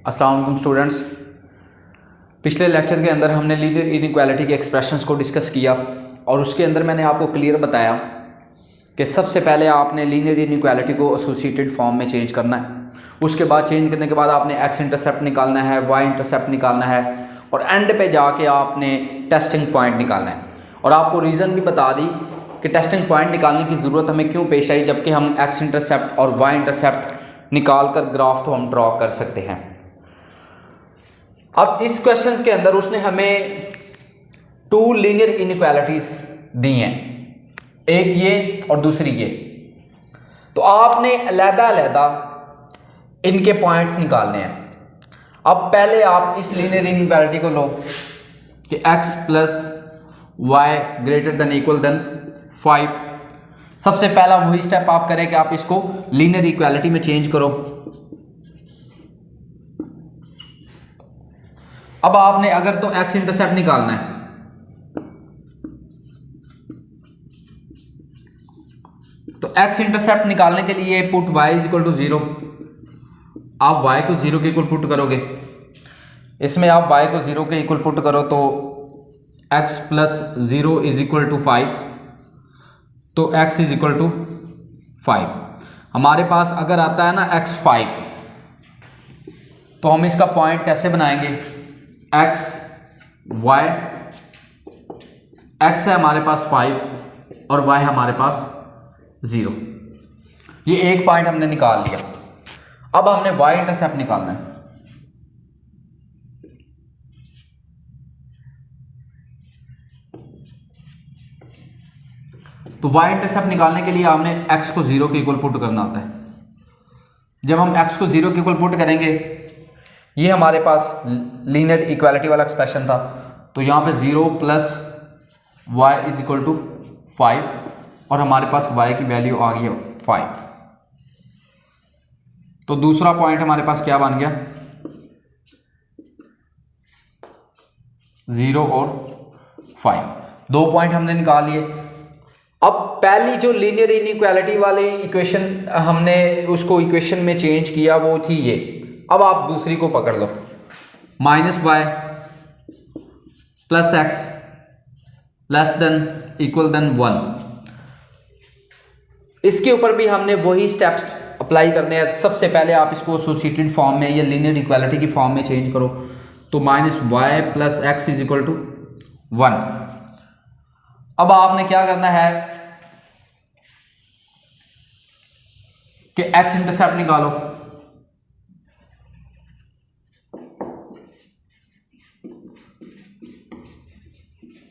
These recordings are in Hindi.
अस्सलाम वालेकुम स्टूडेंट्स। पिछले लेक्चर के अंदर हमने लीनियर इनइक्वालिटी के एक्सप्रेशंस को डिस्कस किया और उसके अंदर मैंने आपको क्लियर बताया कि सबसे पहले आपने लीनियर इनइक्वालिटी को एसोसिएटेड फॉर्म में चेंज करना है। उसके बाद चेंज करने के बाद आपने एक्स इंटरसेप्ट निकालना है, वाई इंटरसेप्ट निकालना है और एंड पे जाके आपने टेस्टिंग पॉइंट निकालना है। और आपको रीज़न भी बता दी कि टेस्टिंग पॉइंट निकालने की ज़रूरत हमें क्यों पेश आई, जबकि हम एक्स इंटरसेप्ट और वाई इंटरसेप्ट निकाल कर ग्राफ तो हम ड्रॉ कर सकते हैं। अब इस क्वेश्चन के अंदर उसने हमें टू लीनियर इनइक्वालिटीज दी हैं, एक ये और दूसरी ये। तो आपने अलग-अलग इनके पॉइंट्स निकालने हैं। अब पहले आप इस लीनियर इनइक्वालिटी को लो कि x plus y greater than equal than 5। सबसे पहला वही स्टेप आप करें कि आप इसको लीनियर इक्वालिटी में चेंज करो। अब आपने अगर तो x इंटरसेप्ट निकालना है, तो x इंटरसेप्ट निकालने के लिए put y is equal to 0। आप y को 0 के इक्वल पुट करोगे, इसमें आप y को 0 के इक्वल पुट करो तो x plus 0 is equal to 5, तो x इज इक्वल टू 5। हमारे पास अगर आता है ना x 5, तो हम इसका पॉइंट कैसे बनाएंगे? x y, x है हमारे पास 5 और y है हमारे पास 0। ये एक पॉइंट हमने निकाल लिया। अब हमने y इंटरसेप्ट निकालना है। तो y इंटरसेप्ट निकालने के लिए हमने x को 0 के इक्वल पुट करना होता है। जब हम x को 0 के इक्वल पुट करेंगे, ये हमारे पास लीनियर इक्वालिटी वाला एक्सप्रेशन था, तो यहाँ पे 0 plus y is equal to 5 और हमारे पास y की वैल्यू आ गई है 5। तो दूसरा पॉइंट हमारे पास क्या बन गया? 0 और 5। दो पॉइंट हमने निकाल लिए। अब पहली जो लीनियर इनइक्वालिटी वाली इक्वेशन हमने उसको इक्वेशन में चेंज किया वो थी ये। अब आप दूसरी को पकड़ लो, minus y plus x less than equal than 1। इसके ऊपर भी हमने वही स्टेप्स अप्लाई करने हैं। सबसे पहले आप इसको एसोसिएटेड फॉर्म में या लीनियर इक्वालिटी की फॉर्म में चेंज करो, तो minus y plus x is equal to 1। अब आपने क्या करना है कि एक्स इंटरसेप्ट निकालो।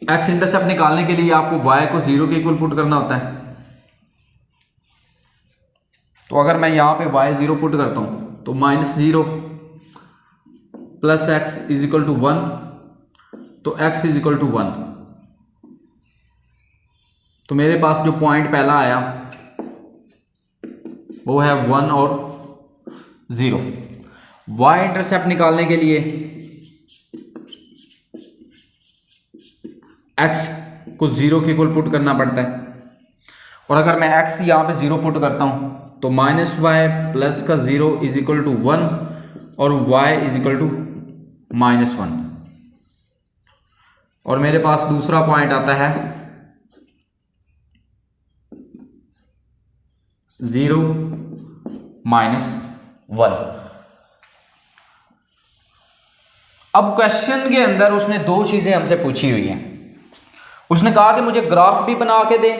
एक्स इंटरसेप्ट निकालने के लिए आपको y को 0 के इक्वल पुट करना होता है। तो अगर मैं यहां पे y 0 पुट करता हूं तो minus 0 plus x is equal to 1, तो x इज इक्वल टू 1। तो मेरे पास जो पॉइंट पहला आया वो है 1 और 0। y इंटरसेप्ट निकालने के लिए x को 0 के इक्वल पुट करना पड़ता है, और अगर मैं x यहाँ पे 0 पुट करता हूँ तो माइनस वाई प्लस का 0 इज इक्वल टू 1 और y is equal to minus 1। और मेरे पास दूसरा पॉइंट आता है 0 माइनस 1। अब क्वेश्चन के अंदर उसने दो चीजें हमसे पूछी हुई हैं। उसने कहा कि मुझे ग्राफ भी बना के दे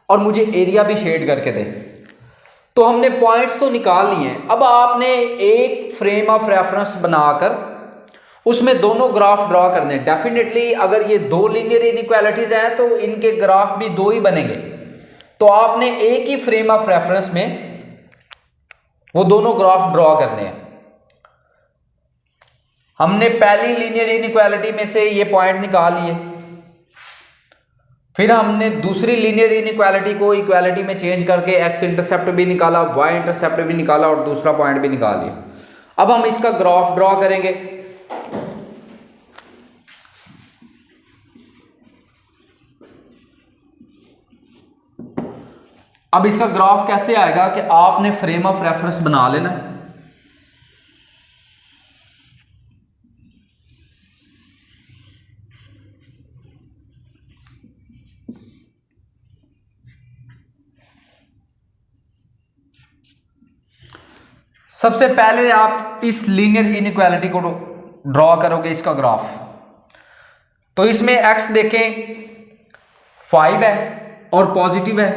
और मुझे एरिया भी शेड करके दे। तो हमने पॉइंट्स तो निकाल लिए हैं। अब आपने एक फ्रेम ऑफ रेफरेंस बनाकर उसमें दोनों ग्राफ ड्रॉ करने। डेफिनेटली अगर ये दो लीनियर इनइक्वालिटीज हैं तो इनके ग्राफ भी दो ही बनेंगे। तो आपने एक ही फ्रेम ऑफ रेफरेंस में वो दोनों ग्राफ ड्रॉ करने हैं। हमने पहली लीनियर इनइक्वालिटी में से ये पॉइंट निकाल लिए, फिर हमने दूसरी लीनियर इनइक्वालिटी को इक्वालिटी में चेंज करके एक्स इंटरसेप्ट भी निकाला, वाई इंटरसेप्ट भी निकाला और दूसरा पॉइंट भी निकाल लिया। अब हम इसका ग्राफ ड्रॉ करेंगे। अब इसका ग्राफ कैसे आएगा कि आपने फ्रेम ऑफ रेफरेंस बना लेना, सबसे पहले आप इस लीनियर इनइक्वालिटी को ड्रॉ करोगे, इसका ग्राफ। तो इसमें x देखें 5 है और पॉजिटिव है,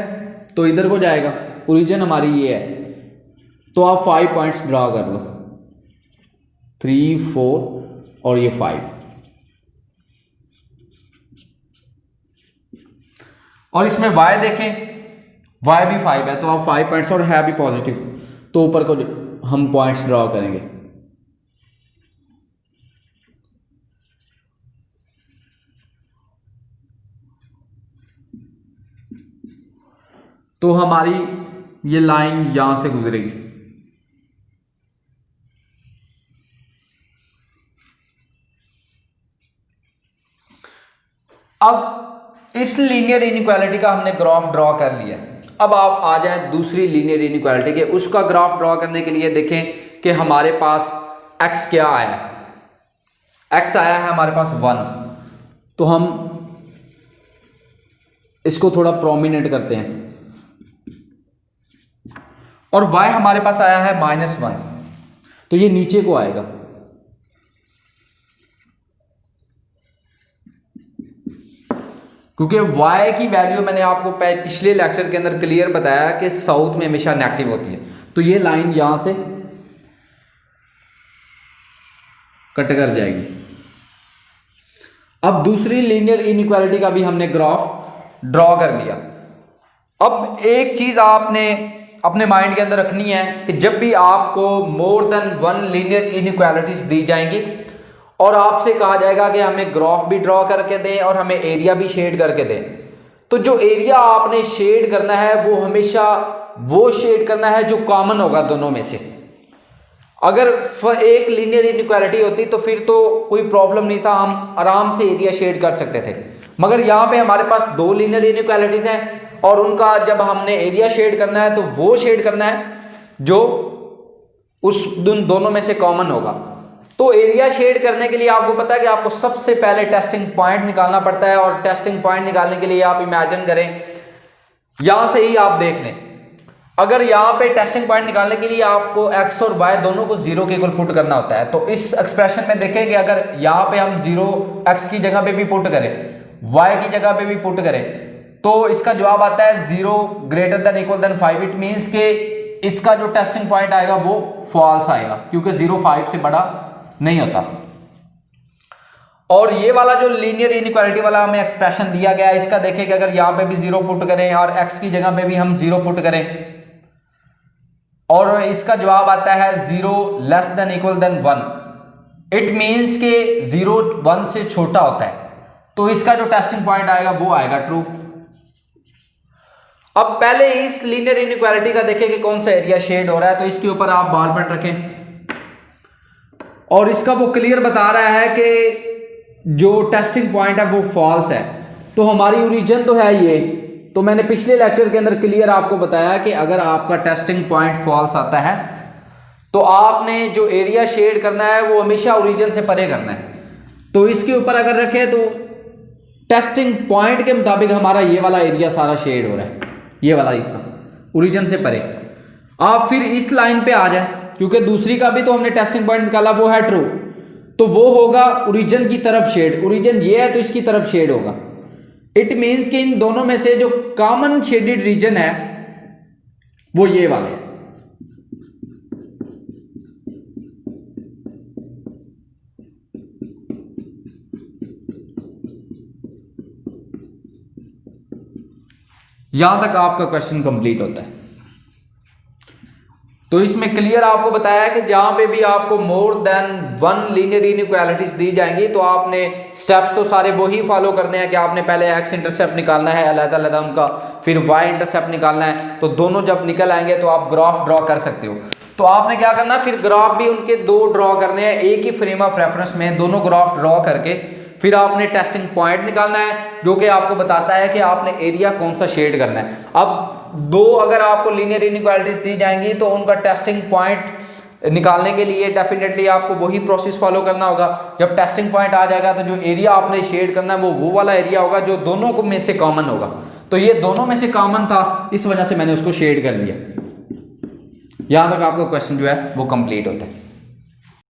तो इधर को जाएगा। ओरिजिन हमारी ये है, तो आप 5 पॉइंट्स ड्रॉ कर लो, 3 4 और ये 5। और इसमें y देखें, y भी 5 है, तो आप 5 पॉइंट्स, और है भी पॉजिटिव, तो ऊपर को हम पॉइंट्स ड्रॉ करेंगे। तो हमारी ये लाइन यहां से गुजरेगी। अब इस लीनियर इनइक्वालिटी का हमने ग्राफ ड्रॉ कर लिया। अब आप आ जाए दूसरी लीनियर इनइक्वालिटी के, उसका ग्राफ ड्रॉ करने के लिए देखें कि हमारे पास x क्या आया है। x आया है हमारे पास 1, तो हम इसको थोड़ा प्रोमिनेंट करते हैं। और y हमारे पास आया है -1, तो ये नीचे को आएगा। क्योंकि y की वैल्यू मैंने आपको पिछले लेक्चर के अंदर क्लियर बताया कि साउथ में हमेशा नेगेटिव होती है, तो ये लाइन यहां से कट कर जाएगी। अब दूसरी लीनियर इनइक्वालिटी का भी हमने ग्राफ ड्रॉ कर लिया। अब एक चीज आपने अपने माइंड के अंदर रखनी है कि जब भी आपको मोर देन 1 लीनियर इनइक्वालिटीज दी जाएंगी और आपसे कहा जाएगा कि हमें ग्राफ भी ड्रॉ करके दें और हमें एरिया भी शेड करके दें, तो जो एरिया आपने शेड करना है वो हमेशा वो शेड करना है जो कॉमन होगा दोनों में से। अगर एक लीनियर इनइक्वालिटी होती तो फिर तो कोई प्रॉब्लम नहीं था, हम आराम से एरिया शेड कर सकते थे। मगर यहाँ पे हमारे पास 2 लीनियर इनइक्वालिटीज हैं और उनका जब हमने एरिया शेड करना है तो वो शेड करना है जो उस दोनों में से कॉमन होगा। तो एरिया शेड करने के लिए आपको पता है कि आपको सबसे पहले टेस्टिंग पॉइंट निकालना पड़ता है, और टेस्टिंग पॉइंट निकालने के लिए आप इमेजिन करें, यहां से ही आप देख लें, अगर यहाँ पे टेस्टिंग पॉइंट निकालने के लिए आपको x और y दोनों को 0 के इक्वल पुट करना होता है। तो इस एक्सप्रेशन में देखें कि अगर यहाँ पे हम 0 x की जगह पे भी पुट करें, y की जगह पे भी पुट करें, तो इसका जवाब आता है 0 greater than equal than 5। It means के इसका जो टेस्टिंग पॉइंट आएगा वो फॉल्स आएगा, क्योंकि 0 5 से बड़ा नहीं होता। और ये वाला जो लीनियर इनइक्वालिटी वाला हमें एक्सप्रेशन दिया गया है, इसका देखें कि अगर यहाँ पे भी 0 पुट करें और x की जगह पे भी हम 0 पुट करें, और इसका जवाब आता है 0 less than equal than 1। It means के 0 1 से छोटा होता है, तो इसका जो टेस्टिंग पॉइंट आएगा वो आएगा ट्रू। अब पहले इस लीनियर इनइक्वालिटी का देखें कि कौन सा एरिया शेड हो रहा है। तो इसके ऊपर आप बॉल पेन रखें और इसका वो क्लियर बता रहा है कि जो टेस्टिंग पॉइंट है वो फॉल्स है। तो हमारी ओरिजिन तो है ये, तो मैंने पिछले लेक्चर के अंदर क्लियर आपको बताया कि अगर आपका टेस्टिंग पॉइंट फॉल्स आता है तो आपने जो एरिया शेड करना है वो हमेशा ओरिजिन से परे करना है। तो इसके ऊपर अगर रखें तो टेस्टिंग पॉइंट के मुताबिक हमारा ये वाला एरिया सारा शेड हो रहा है, ये वाला हिस्सा ओरिजिन से परे। आप फिर इस लाइन पे आ जाए, क्योंकि दूसरी का भी तो हमने टेस्टिंग पॉइंट निकाला वो है ट्रू, तो वो होगा ओरिजिन की तरफ शेड। ओरिजिन ये है तो इसकी तरफ शेड होगा। इट मीन्स कि इन दोनों में से जो कॉमन शेडेड रीजन है वो ये वाले है। यहां तक आपका क्वेश्चन कंप्लीट होता है। तो इसमें क्लियर आपको बताया है कि जहां पे भी आपको मोर देन 1 लीनियर इनइक्वालिटीज दी जाएंगी तो आपने स्टेप्स तो सारे वही फॉलो करने हैं कि आपने पहले x इंटरसेप्ट निकालना है अलग-अलग उनका, फिर y इंटरसेप्ट निकालना है। तो दोनों जब निकल आएंगे तो आप ग्राफ ड्रॉ कर सकते हो। तो आपने क्या करना, फिर ग्राफ भी उनके 2 ड्रॉ करने हैं, एक ही फ्रेम ऑफ रेफरेंस में दोनों ग्राफ ड्रॉ करके फिर आपने टेस्टिंग पॉइंट निकालना है जो कि आपको बताता है कि आपने एरिया कौन सा शेड करना है। अब 2 अगर आपको लीनियर इनइक्वालिटीज दी जाएंगी तो उनका टेस्टिंग पॉइंट निकालने के लिए डेफिनेटली आपको वही प्रोसेस फॉलो करना होगा। जब टेस्टिंग पॉइंट आ जाएगा तो जो एरिया आपने शेड करना है वो वाला एरिया होगा जो दोनों को में से कॉमन होगा। तो ये दोनों में से कॉमन था, इस वजह से मैंने उसको शेड कर लिया। यहाँ तक आपका क्वेश्चन जो है वो कंप्लीट होता है।